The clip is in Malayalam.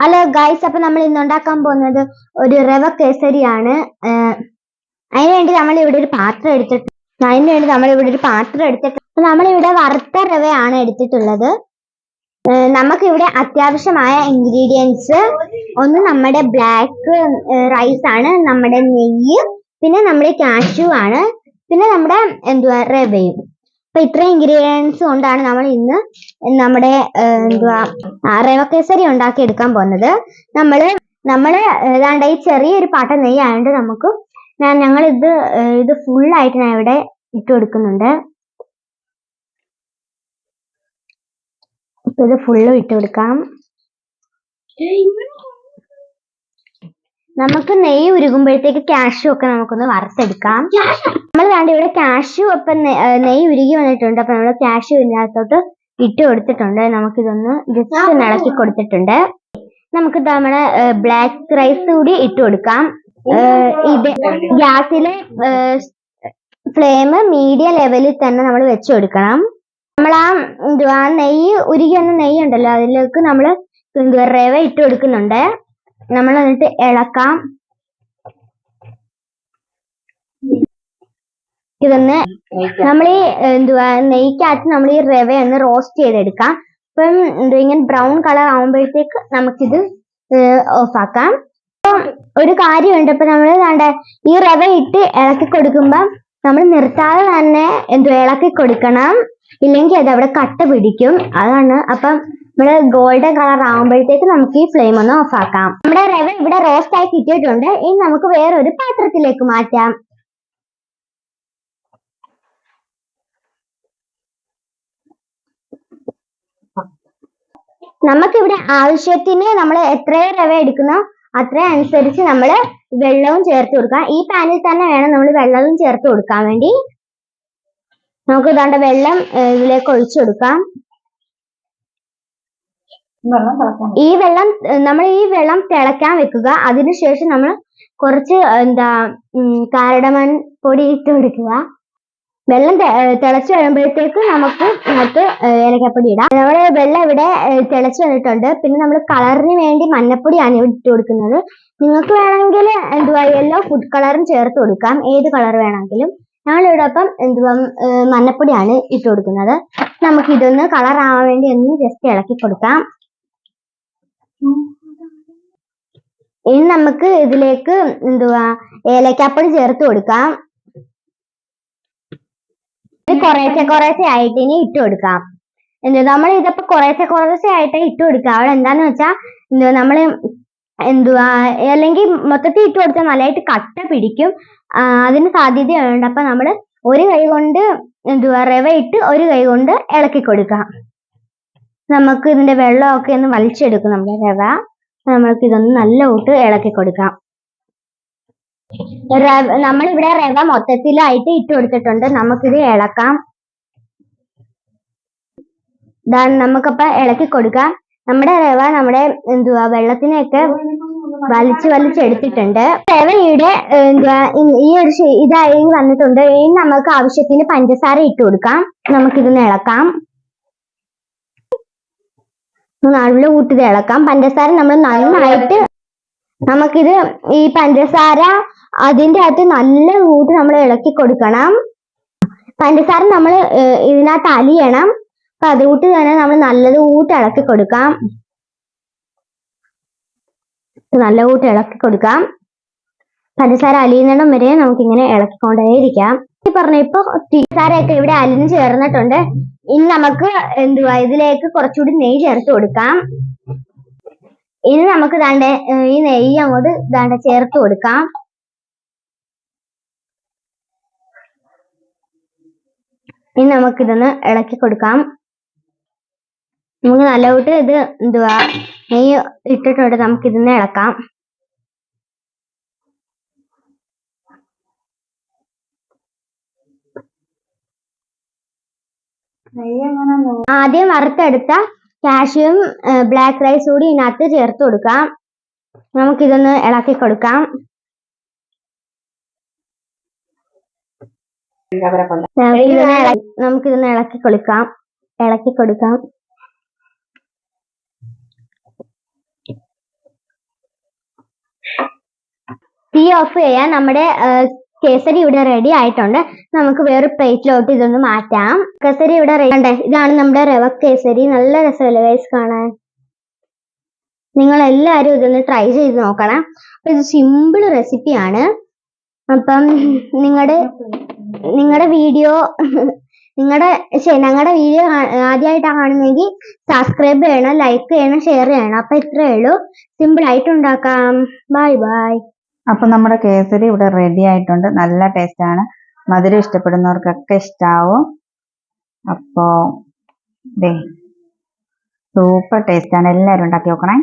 ഹലോ ഗൈസ്, അപ്പൊ നമ്മൾ ഇന്ന് ഉണ്ടാക്കാൻ പോകുന്നത് ഒരു റവ കേസരിയാണ്. അതിനുവേണ്ടി നമ്മൾ ഇവിടെ ഒരു പാത്രം എടുത്തിട്ട് നമ്മളിവിടെ വറുത്ത റവയാണ് എടുത്തിട്ടുള്ളത്. നമുക്കിവിടെ അത്യാവശ്യമായ ഇൻഗ്രീഡിയൻസ് ഒന്ന് നമ്മുടെ ബ്ലാക്ക് റൈസ് ആണ്, നമ്മുടെ നെയ്യ്, പിന്നെ നമ്മുടെ കാഷ്യൂ ആണ്, പിന്നെ നമ്മുടെ റവയും. അപ്പൊ ഇത്രയും ഇൻഗ്രീഡിയൻസ് കൊണ്ടാണ് നമ്മൾ ഇന്ന് നമ്മുടെ റവ കേസരി ഉണ്ടാക്കി എടുക്കാൻ പോകുന്നത്. നമ്മള് ഏതാണ്ട് ഈ ചെറിയൊരു പാട്ട നെയ്യ് ആയതുകൊണ്ട് ഞങ്ങൾ ഇത് ഫുള്ളായിട്ട് ഞാൻ ഇവിടെ ഇട്ട് കൊടുക്കുന്നുണ്ട്. അപ്പൊ ഇത് ഫുള്ളും ഇട്ട് കൊടുക്കാം. നമുക്ക് നെയ്യ് ഉരുകുമ്പോഴത്തേക്ക് കാഷ്യൂ ഒക്കെ നമുക്കൊന്ന് വറുത്തെടുക്കാം. നമ്മൾ ഇവിടെ കാഷ്യൂ ഒപ്പം നെയ്യ് ഉരുകി വന്നിട്ടുണ്ട്. അപ്പൊ നമ്മൾ കാഷ്യൂ ഇതിനകത്തോട്ട് ഇട്ട് കൊടുത്തിട്ടുണ്ട്. നമുക്കിതൊന്ന് ജസ്റ്റ് ഒന്ന് ഇളക്കി കൊടുത്തിട്ടുണ്ട്. നമുക്ക് നമ്മുടെ ബ്ലാക്ക് റൈസ് കൂടി ഇട്ട് കൊടുക്കാം. ഇത് ഗ്യാസിലെ ഫ്ലെയിം മീഡിയം ലെവലിൽ തന്നെ നമ്മൾ വെച്ച് കൊടുക്കണം. നമ്മൾ നെയ്യ് ഉരുകി വന്ന നെയ്യ് ഉണ്ടല്ലോ, അതിലേക്ക് നമ്മൾ റവ ഇട്ട് കൊടുക്കുന്നുണ്ട്. നമ്മൾ എന്നിട്ട് ഇളക്കാം. ഇതൊന്ന് നമ്മൾ നെയ്ക്കകത്ത് നമ്മൾ ഈ റവ ഒന്ന് റോസ്റ്റ് ചെയ്തെടുക്കാം. അപ്പം ഇങ്ങനെ ബ്രൗൺ കളർ ആവുമ്പോഴത്തേക്ക് നമുക്കിത് ഓഫ് ആക്കാം. ഒരു കാര്യമുണ്ട്, ഇപ്പൊ നമ്മൾ ഈ റവ ഇട്ട് ഇളക്കി കൊടുക്കുമ്പോ നമ്മൾ നിർത്താതെ തന്നെ ഇളക്കി കൊടുക്കണം, ഇല്ലെങ്കിൽ അത് അവിടെ കട്ട പിടിക്കും. അതാണ്. അപ്പം നമ്മള് ഗോൾഡൻ കളർ ആവുമ്പോഴത്തേക്ക് നമുക്ക് ഈ ഫ്ലെയിം ഒന്ന് ഓഫ് ആക്കാം. നമ്മുടെ റവ ഇവിടെ റോസ്റ്റ് ആയി കിട്ടിയിട്ടുണ്ട്. ഇനി നമുക്ക് വേറൊരു പാത്രത്തിലേക്ക് മാറ്റാം. നമുക്കിവിടെ ആവശ്യത്തിന് നമ്മൾ എത്ര റവ എടുക്കുന്നോ അത്ര അനുസരിച്ച് നമ്മൾ വെള്ളവും ചേർത്ത് കൊടുക്കാം. ഈ പാനിൽ തന്നെ വേണം നമ്മൾ വെള്ളവും ചേർത്ത് കൊടുക്കാൻ വേണ്ടി. നമുക്ക് ഇതാണ്ട് വെള്ളം ഇതിലേക്ക് ഒഴിച്ചു കൊടുക്കാം. ഈ വെള്ളം തിളയ്ക്കാൻ വെക്കുക. അതിനുശേഷം നമ്മൾ കുറച്ച് കാരഡമൺ പൊടി ഇട്ട് കൊടുക്കുക. വെള്ളം തിളച്ചു വരുമ്പോഴത്തേക്ക് നമുക്ക് ഏലക്കപ്പൊടി ഇടാം. നമ്മുടെ വെള്ളം ഇവിടെ തിളച്ചു വന്നിട്ടുണ്ട്. പിന്നെ നമ്മൾ കളറിന് വേണ്ടി മഞ്ഞപ്പൊടിയാണ് ഇട്ട് കൊടുക്കുന്നത്. നിങ്ങൾക്ക് വേണമെങ്കിൽ യെല്ലോ ഫുഡ് കളറും ചേർത്ത് കൊടുക്കാം, ഏത് കളർ വേണമെങ്കിലും. ഞങ്ങളിവിടെ അപ്പം മഞ്ഞപ്പൊടിയാണ് ഇട്ട് കൊടുക്കുന്നത്. നമുക്ക് ഇതൊന്ന് കളർ ആവാൻ വേണ്ടി ഒന്ന് ജസ്റ്റ് ഇളക്കി കൊടുക്കാം. ഇനി നമുക്ക് ഇതിലേക്ക് ഏലക്കാപ്പൊടി ചേർത്ത് കൊടുക്കാം. കുറേശ്ശെ ആയിട്ട് ഇനി ഇട്ട് കൊടുക്കാം. നമ്മൾ ഇതിപ്പോ കുറേശ്ശെ ആയിട്ട് ഇട്ട് കൊടുക്കുക. അവിടെ എന്താന്ന് വെച്ചാൽ നമ്മള് അല്ലെങ്കിൽ മൊത്തത്തിൽ ഇട്ട് കൊടുത്താൽ നല്ലതായിട്ട് കട്ട പിടിക്കും, അതിന് സാധ്യതയുണ്ട്. അപ്പൊ നമ്മള് ഒരു കൈ കൊണ്ട് റവ ഇട്ട് ഒരു കൈ കൊണ്ട് ഇളക്കി കൊടുക്കാം. നമുക്ക് ഇതിന്റെ വെള്ളമൊക്കെ ഒന്ന് വലിച്ചെടുക്കും നമ്മുടെ റവ. നമ്മൾക്ക് ഇതൊന്ന് നല്ല കൂട്ട് ഇളക്കി കൊടുക്കാം. നമ്മളിവിടെ റവ മൊത്തത്തിലായിട്ട് ഇട്ട് കൊടുത്തിട്ടുണ്ട്. നമുക്കിത് ഇളക്കാം. നമുക്കപ്പ ഇളക്കി കൊടുക്കാം. നമ്മുടെ റവ നമ്മുടെ വെള്ളത്തിനെയൊക്കെ വലിച്ചെടുത്തിട്ടുണ്ട്. റവയുടെ ഈ ഒരു ഇതായി വന്നിട്ടുണ്ട്. ഇനി നമുക്ക് ആവശ്യത്തിന് പഞ്ചസാര ഇട്ട് കൊടുക്കാം. നമുക്കിതൊന്ന് ഇളക്കാം. നല്ല കൂട്ടിത് ഇളക്കാം. പഞ്ചസാര നമ്മൾ നന്നായിട്ട് നമുക്കിത് ഈ പഞ്ചസാര അതിൻ്റെ അകത്ത് നല്ല കൂട്ട് നമ്മൾ ഇളക്കി കൊടുക്കണം. പഞ്ചസാര നമ്മൾ ഇതിനകത്ത് അലിയണം. അപ്പൊ അതുകൂട്ട് തന്നെ നമ്മൾ നല്ലത് കൂട്ട് ഇളക്കി കൊടുക്കാം. നല്ല കൂട്ട് ഇളക്കി കൊടുക്കാം. പഞ്ചസാര അലിയുന്നിടം വരെ നമുക്കിങ്ങനെ ഇളക്കിക്കൊണ്ടേയിരിക്കാം. ഇപ്പൊ പഞ്ചസാരയൊക്കെ ഇവിടെ അലിഞ്ഞ് ചേർന്നിട്ടുണ്ട്. ഇനി നമുക്ക് ഇതിലേക്ക് കുറച്ചുകൂടി നെയ്യ് ചേർത്ത് കൊടുക്കാം. ഇനി നമുക്ക് ഈ നെയ്യ് അങ്ങോട്ട് ചേർത്ത് കൊടുക്കാം. ഇനി നമുക്കിതൊന്ന് ഇളക്കി കൊടുക്കാം. നമുക്ക് നല്ലതായിട്ട് ഇത് നെയ്യ് ഇട്ടിട്ടുണ്ട്. നമുക്കിതൊന്ന് ഇളക്കാം. ആദ്യം വറുത്തെടുത്ത കാഷ്യൂവും ബ്ലാക്ക് റൈസ് കൂടി ഇതിനകത്ത് ചേർത്ത് കൊടുക്കാം. നമുക്കിതൊന്ന് ഇളക്കി കൊടുക്കാം. നമുക്കിതൊന്ന് ഇളക്കി കൊടുക്കാം. തീ ഓഫ് ചെയ്യാൻ. നമ്മുടെ കേസരി ഇവിടെ റെഡി ആയിട്ടുണ്ട്. നമുക്ക് വേറെ പ്ലേറ്റിലോട്ട് ഇതൊന്ന് മാറ്റാം. കേസരി ഇവിടെ റെഡി ഉണ്ട്. ഇതാണ് നമ്മുടെ റവ കേസരി. നല്ല രസമല്ലേ ഗൈസ് കാണാൻ? നിങ്ങൾ എല്ലാവരും ഇതൊന്ന് ട്രൈ ചെയ്ത് നോക്കണം. അപ്പൊ ഇത് സിമ്പിൾ റെസിപ്പിയാണ്. അപ്പം ഞങ്ങളുടെ വീഡിയോ ആദ്യമായിട്ടാണ് കാണുന്നെങ്കിൽ സബ്സ്ക്രൈബ് ചെയ്യണം, ലൈക്ക് ചെയ്യണം, ഷെയർ ചെയ്യണം. അപ്പൊ ഇത്രയേ ഉള്ളൂ, സിമ്പിൾ ആയിട്ട് ഉണ്ടാക്കാം. Bye bye. അപ്പൊ നമ്മുടെ കേസരി ഇവിടെ റെഡി ആയിട്ടുണ്ട്. നല്ല ടേസ്റ്റ് ആണ്. മധുരം ഇഷ്ടപ്പെടുന്നവർക്കൊക്കെ ഇഷ്ടാവും. അപ്പോ സൂപ്പർ ടേസ്റ്റ് ആണ്. എല്ലാവരും ഉണ്ടാക്കി നോക്കണേ.